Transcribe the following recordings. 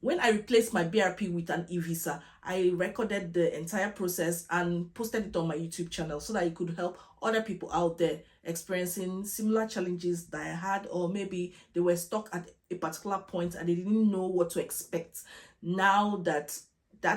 When I replaced my BRP with an eVisa, I recorded the entire process and posted it on my YouTube channel so that it could help other people out there experiencing similar challenges that I had, or maybe they were stuck at a particular point and they didn't know what to expect. Now that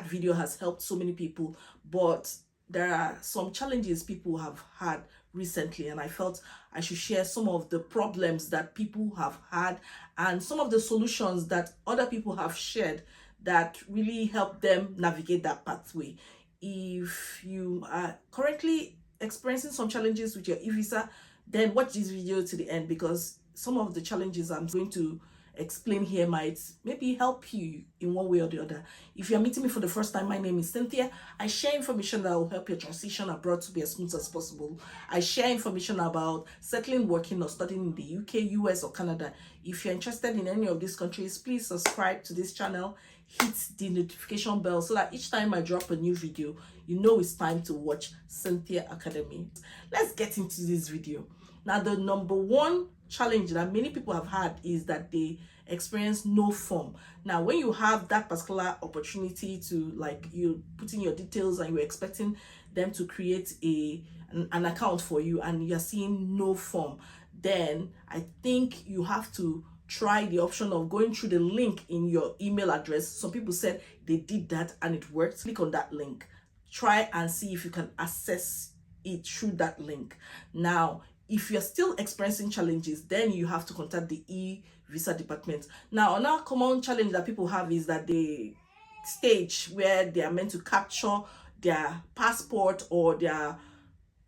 video has helped so many people, but there are some challenges people have had recently, and I felt I should share some of the problems that people have had and some of the solutions that other people have shared that really help them navigate that pathway. If you are currently experiencing some challenges with your eVisa, then watch this video to the end, because some of the challenges I'm going to explain here might maybe help you in one way or the other. If you're meeting me for the first time, my name is Cynthia. I share information that will help your transition abroad to be as smooth as possible. I share information about settling, working, or studying in the UK, US, or Canada. If you're interested in any of these countries, please subscribe to this channel, hit the notification bell so that each time I drop a new video, you know it's time to watch Cynthia Academy. Let's get into this video. Now, the number one challenge that many people have had is that they experience no form. Now, when you have that particular opportunity to, like, you put in your details and you're expecting them to create an account for you and you're seeing no form, then I think you have to try the option of going through the link in your email address. Some people said they did that and it worked. Click on that link. Try and see if you can access it through that link. Now, if you're still experiencing challenges, then you have to contact the eVisa department. Now, another common challenge that people have is that the stage where they are meant to capture their passport or their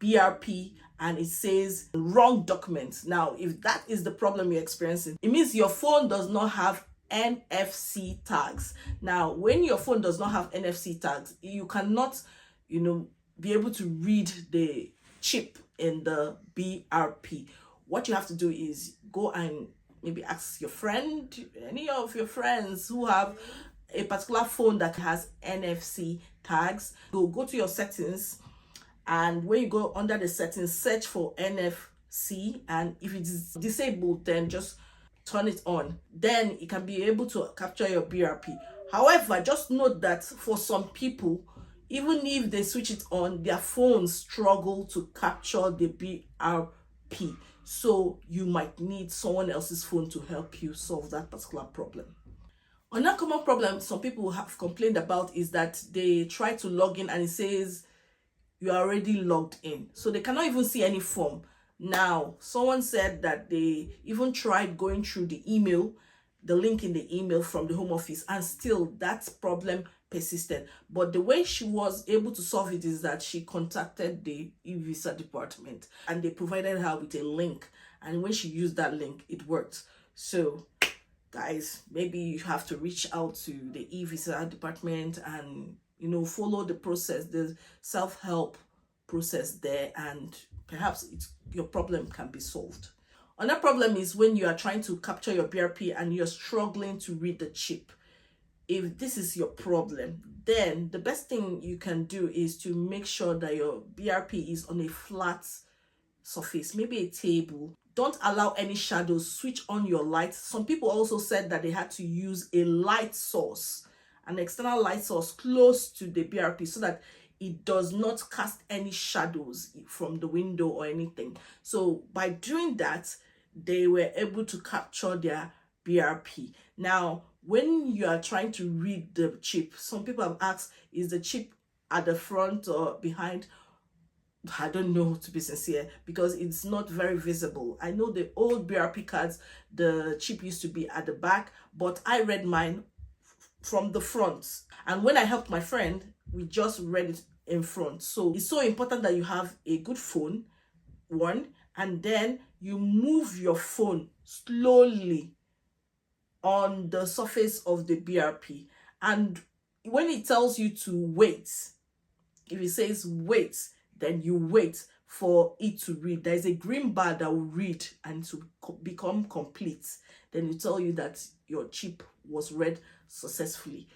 BRP and it says wrong document. Now, if that is the problem you're experiencing, it means your phone does not have NFC tags. Now, when your phone does not have NFC tags, you cannot, be able to read the chip in the BRP. What you have to do is go and maybe ask your friend, any of your friends who have a particular phone that has NFC tags. Go to your settings, and when you go under the settings, search for NFC, and if it is disabled, then just turn it on. Then it can be able to capture your BRP. However, just note that for some people, even if they switch it on, their phones struggle to capture the BRP. So you might need someone else's phone to help you solve that particular problem. Another common problem some people have complained about is that they try to log in and it says you are already logged in. So they cannot even see any form. Now, someone said that they even tried going through the email, the link in the email from the Home Office, and still that problem persisted. But the way she was able to solve it is that she contacted the eVisa department and they provided her with a link, and when she used that link, it worked. So guys, maybe you have to reach out to the eVisa department and follow the process, the self-help process there, and perhaps your problem can be solved. Another problem is when you are trying to capture your BRP and you're struggling to read the chip. If this is your problem, then the best thing you can do is to make sure that your BRP is on a flat surface, maybe a table. Don't allow any shadows. Switch on your light. Some people also said that they had to use a light source, an external light source close to the BRP, so that it does not cast any shadows from the window or anything. So by doing that, they were able to capture their BRP. Now, when you are trying to read the chip, some people have asked, is the chip at the front or behind? I don't know, to be sincere, because it's not very visible. I know the old BRP cards, the chip used to be at the back, but I read mine from the front. And when I helped my friend, we just read it in front. So it's so important that you have a good phone, one, and then you move your phone slowly on the surface of the BRP. And when it tells you to wait, if it says wait, then you wait for it to read. There is a green bar that will read and to become complete. Then it tell you that your chip was read successfully.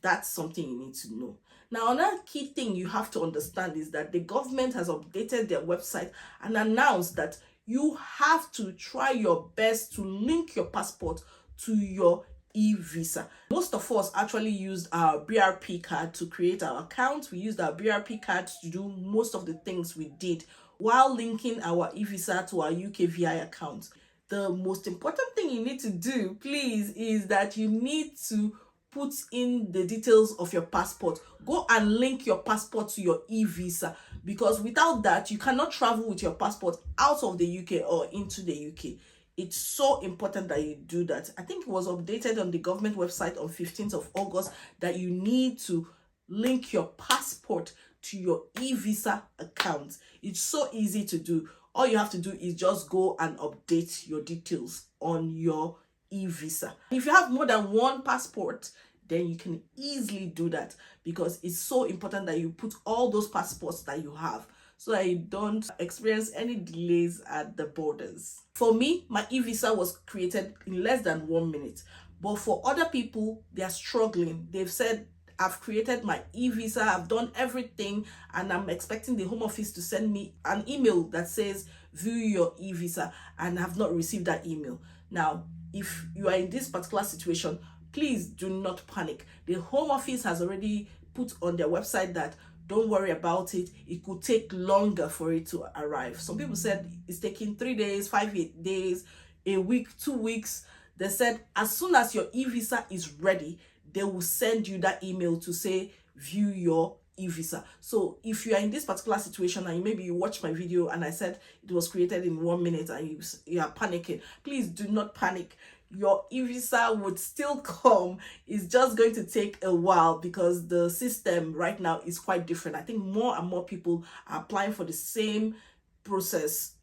That's something you need to know. Now, another key thing you have to understand is that the government has updated their website and announced that you have to try your best to link your passport to your eVisa. Most of us actually used our BRP card to create our account. We used our BRP card to do most of the things we did while linking our eVisa to our UKVI account. The most important thing you need to do, please, is that you need to put in the details of your passport. Go and link your passport to your eVisa, because without that, you cannot travel with your passport out of the UK or into the UK. It's so important that you do that. I think it was updated on the government website on 15th of August that you need to link your passport to your eVisa account. It's so easy to do. All you have to do is just go and update your details on your eVisa. If you have more than one passport, then you can easily do that, because it's so important that you put all those passports that you have so that you don't experience any delays at the borders. For me, my eVisa was created in less than 1 minute, but for other people, they are struggling. They've said, I've created my eVisa, I've done everything, and I'm expecting the Home Office to send me an email that says view your eVisa, and I've not received that email. Now, if you are in this particular situation, please do not panic. The Home Office has already put on their website that don't worry about it. It could take longer for it to arrive. Some people said it's taking 3 days, 5 days, a week, 2 weeks. They said as soon as your eVisa is ready, they will send you that email to say view your eVisa. So if you are in this particular situation and maybe you watch my video and I said it was created in 1 minute and you are panicking, please do not panic. Your eVisa would still come. It's just going to take a while because the system right now is quite different. I think more and more people are applying for the same process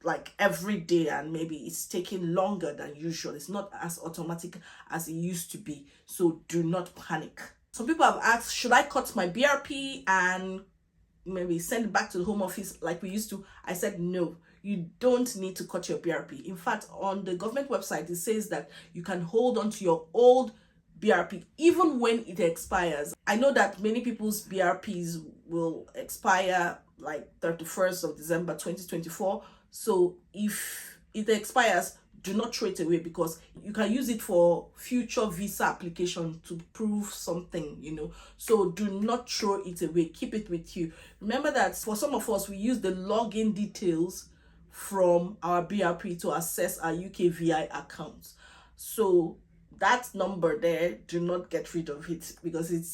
like every day, and maybe it's taking longer than usual. It's not as automatic as it used to be. So do not panic. Some people have asked, should I cut my BRP and maybe send it back to the Home Office like we used to? I said no. You don't need to cut your BRP. In fact, on the government website, it says that you can hold on to your old BRP even when it expires. I know that many people's BRPs will expire like 31st of December 2024. So if it expires, do not throw it away, because you can use it for future visa application to prove something, you know. So do not throw it away. Keep it with you. Remember that for some of us, we use the login details from our BRP to access our UKVI account. So that number there, do not get rid of it, because it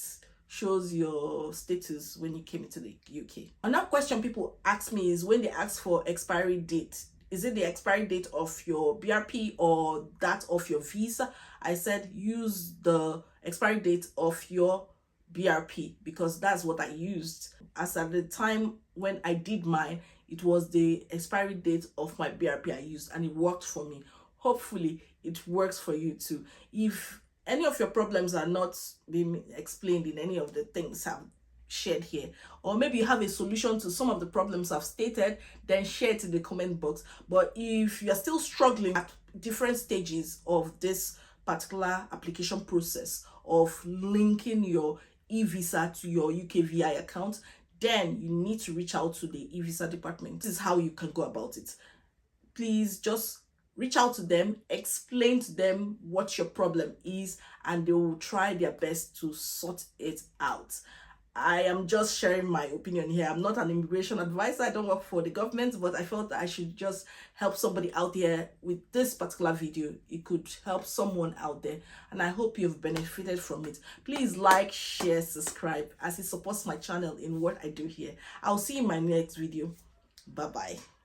shows your status when you came into the UK. Another question people ask me is when they ask for expiry date. Is it the expiry date of your BRP or that of your visa? I said use the expiry date of your BRP, because that's what I used. As at the time when I did mine, it was the expiry date of my BRP I used, and it worked for me. Hopefully it works for you too. If any of your problems are not being explained in any of the things I've shared here, or maybe you have a solution to some of the problems I've stated, then share it in the comment box. But if you're still struggling at different stages of this particular application process of linking your eVisa to your UKVI account, then you need to reach out to the eVisa department. This is how you can go about it. Please just reach out to them, explain to them what your problem is, and they will try their best to sort it out. I am just sharing my opinion here. I'm not an immigration advisor. I don't work for the government, but I felt that I should just help somebody out there with this particular video. It could help someone out there, and I hope you've benefited from it. Please like, share, subscribe, as it supports my channel in what I do here. I'll see you in my next video. Bye-bye.